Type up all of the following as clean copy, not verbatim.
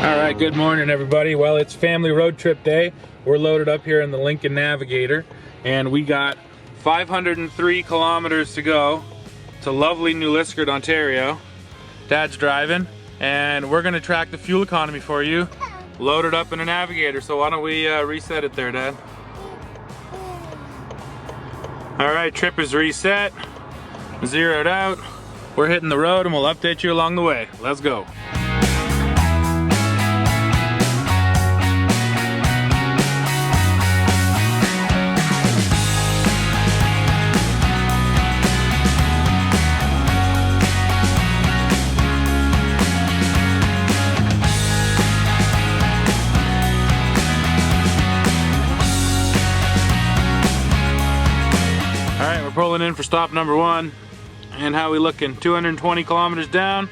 All right, good morning everybody. Well, it's family road trip day. We're loaded up here in the Lincoln Navigator and we got 503 kilometers to go to lovely New Liskeard, Ontario. Dad's driving and we're gonna track the fuel economy for you, loaded up in a Navigator. So why don't we reset it there, Dad? All right, trip is reset, zeroed out. We're hitting the road and we'll update you along the way. Let's go. Pulling in for stop number one, and how we looking? 220 kilometers down,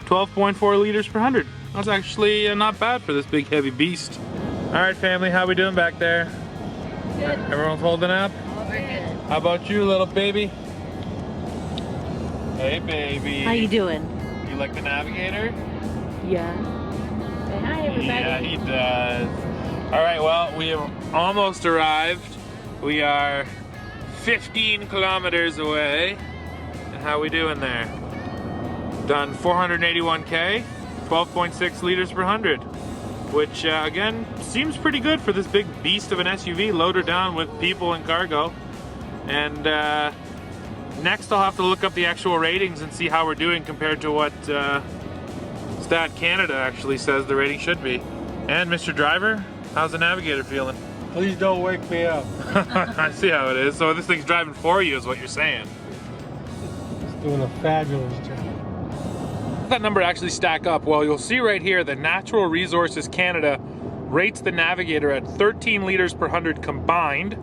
12.4 liters per 100. That's actually not bad for this big heavy beast. All right, family, how we doing back there? Good. Everyone's holding up? All good. How about you, little baby? Hey, baby. How you doing? You like the Navigator? Yeah. Say hi, everybody. Yeah, he does. All right, well, we have almost arrived. We are 15 kilometers away. And how we doing there? Done 481K, 12.6 liters per 100, which again seems pretty good for this big beast of an SUV loaded down with people and cargo. And next I'll have to look up the actual ratings and see how we're doing compared to what Stat Canada actually says the rating should be. And Mr. Driver, how's the Navigator feeling? Please don't wake me up. I see how it is. So this thing's driving for you is what you're saying. It's doing a fabulous job. How does that number actually stack up? Well, you'll see right here that Natural Resources Canada rates the Navigator at 13 liters per 100 combined,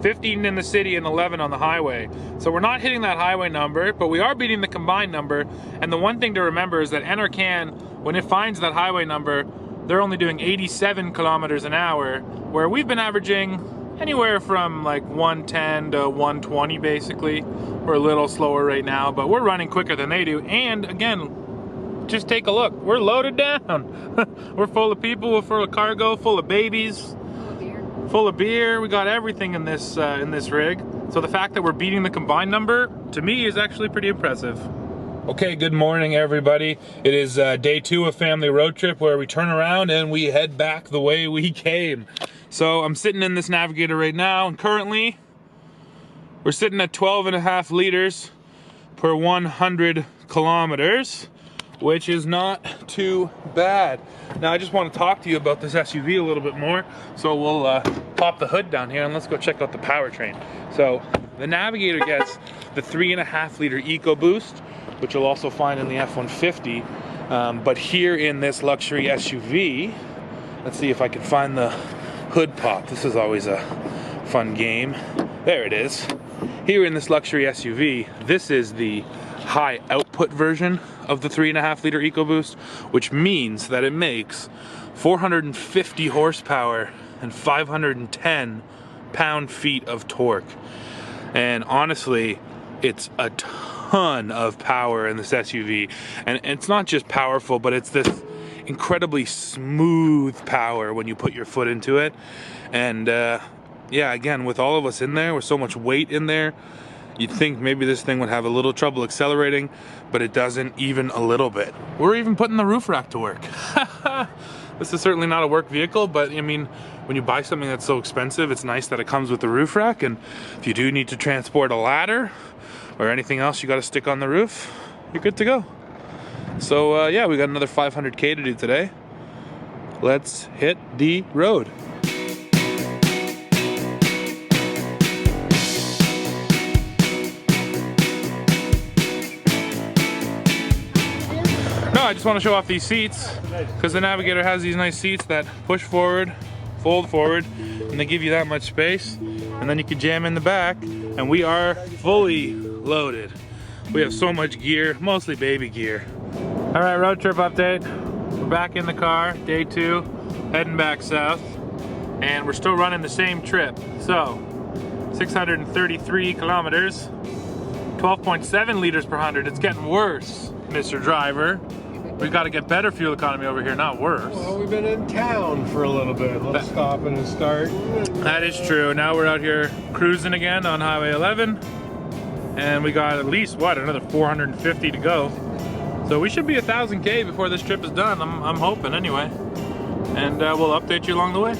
15 in the city and 11 on the highway. So we're not hitting that highway number, but we are beating the combined number. And the one thing to remember is that NRCan, when it finds that highway number, they're only doing 87 kilometers an hour, where we've been averaging anywhere from like 110 to 120 basically. We're a little slower right now, but we're running quicker than they do. And again, just take a look. We're loaded down. We're full of people, we're full of cargo, full of babies, full of beer. We got everything in this rig. So the fact that we're beating the combined number, to me, is actually pretty impressive. Okay, good morning everybody. It is day 2 of family road trip where we turn around and we head back the way we came. So I'm sitting in this Navigator right now and currently we're sitting at 12.5 liters per 100 kilometers, which is not too bad. Now I just want to talk to you about this SUV a little bit more. So we'll pop the hood down here and let's go check out the powertrain. So the Navigator gets the 3.5 liter EcoBoost, which you'll also find in the F-150. But here in this luxury SUV, let's see if I can find the hood pop. This is always a fun game. There it is. Here in this luxury SUV, this is the high output version of the 3.5 liter EcoBoost, which means that it makes 450 horsepower and 510 pound-feet of torque. And honestly, it's a ton of power in this SUV, and it's not just powerful, but it's this incredibly smooth power when you put your foot into it. And yeah, again, with all of us in there, with so much weight in there, you'd think maybe this thing would have a little trouble accelerating, but it doesn't even a little bit. We're even putting the roof rack to work. This is certainly not a work vehicle, but I mean, when you buy something that's so expensive, it's nice that it comes with the roof rack. And if you do need to transport a ladder or anything else you got to stick on the roof, you're good to go. So yeah, we got another 500K to do today. Let's hit the road. No, I just want to show off these seats because the Navigator has these nice seats that push forward, fold forward, and they give you that much space. And then you can jam in the back, and we are fully loaded. We have so much gear, mostly baby gear. All right, road trip update. We're back in the car, day 2, heading back south, and we're still running the same trip. So, 633 kilometers, 12.7 liters per 100. It's getting worse, Mr. Driver. We got to get better fuel economy over here, not worse. Well, we've been in town for a little bit. Let's stop and start. That is true. Now we're out here cruising again on Highway 11. And we got at least, what, another 450 to go. So we should be 1,000K before this trip is done. I'm hoping anyway. And we'll update you along the way.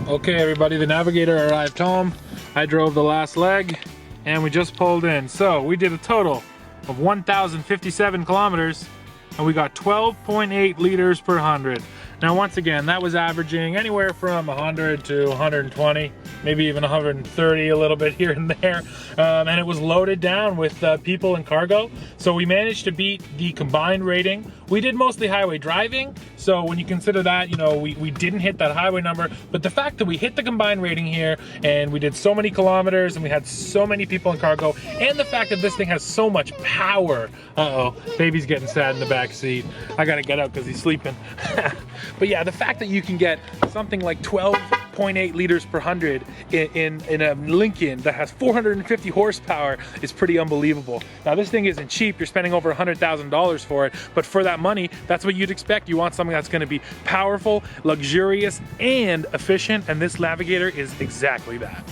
Okay, everybody, the Navigator arrived home. I drove the last leg and we just pulled in. So we did a total of 1,057 kilometers and we got 12.8 liters per 100. Now, once again, that was averaging anywhere from 100 to 120, maybe even 130, a little bit here and there. And it was loaded down with people and cargo. So we managed to beat the combined rating. We did mostly highway driving. So when you consider that, you know, we didn't hit that highway number, but the fact that we hit the combined rating here and we did so many kilometers and we had so many people and cargo, and the fact that this thing has so much power. Uh-oh, baby's getting sad in the back seat. I gotta get out because he's sleeping. But yeah, the fact that you can get something like 12.8 liters per 100 in a Lincoln that has 450 horsepower is pretty unbelievable. Now, this thing isn't cheap. You're spending over $100,000 for it, but for that money, that's what you'd expect. You want something that's gonna be powerful, luxurious, and efficient, and this Navigator is exactly that.